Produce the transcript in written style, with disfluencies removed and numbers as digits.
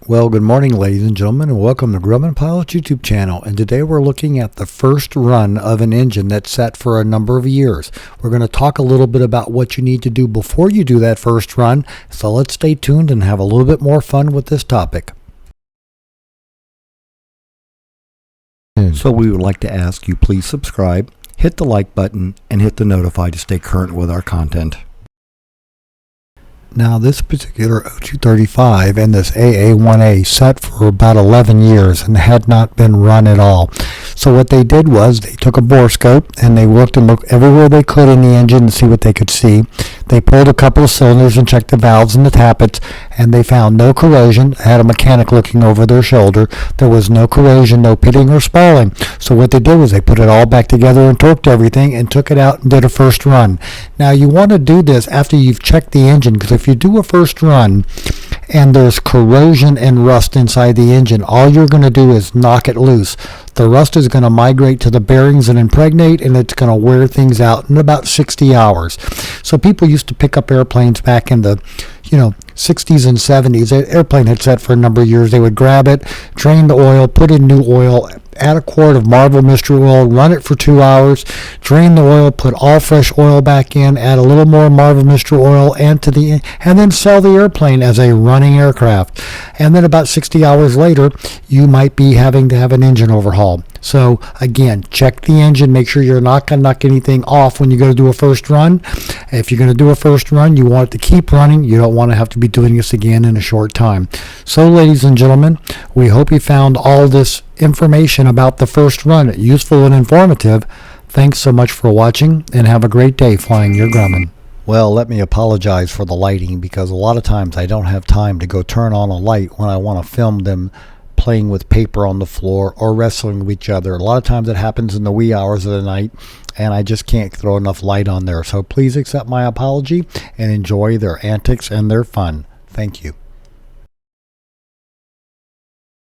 Well, good morning, ladies and gentlemen, and welcome to Grumman Pilot's YouTube channel. And today we're looking at the first run of an engine that's set for a number of years. We're going to talk a little bit about what you need to do before you do that first run. So let's stay tuned and have a little bit more fun with this topic. So we would like to ask you please subscribe, hit the like button, and hit the notify to stay current with our content. Now this particular O235 and this AA1A set for about 11 years and had not been run at all. So what they did was they took a borescope and they looked everywhere they could in the engine to see what they could see. They pulled a couple of cylinders and checked the valves and the tappets, and they found no corrosion. Had a mechanic looking over their shoulder. There was no corrosion, no pitting or spalling. So what they did was they put it all back together and torqued everything and took it out and did a first run. Now you want to do this after you've checked the engine, because if you do a first run and there's corrosion and rust inside the engine, all you're going to do is knock it loose. The rust is going to migrate to the bearings and impregnate, and it's going to wear things out in about 60 hours. So people used to pick up airplanes back in the 60s and 70s. The airplane had set for a number of years. They would grab it, drain the oil, put in new oil, add a quart of Marvel Mystery Oil, run it for 2 hours, drain the oil, put all fresh oil back in, add a little more Marvel Mystery Oil, and then sell the airplane as a running aircraft. And then about 60 hours later, you might be having to have an engine overhaul. So again, check the engine, make sure you're not going to knock anything off when you go to do a first run. If you're going to do a first run, you want it to keep running. You don't want to have to be doing this again in a short time. So ladies and gentlemen, we hope you found all this information about the first run useful and informative. Thanks so much for watching, and have a great day flying your Grumman. Well, let me apologize for the lighting, because a lot of times I don't have time to go turn on a light when I want to film them playing with paper on the floor or wrestling with each other. A lot of times it happens in the wee hours of the night, and I just can't throw enough light on there. So please accept my apology and enjoy their antics and their fun. Thank you.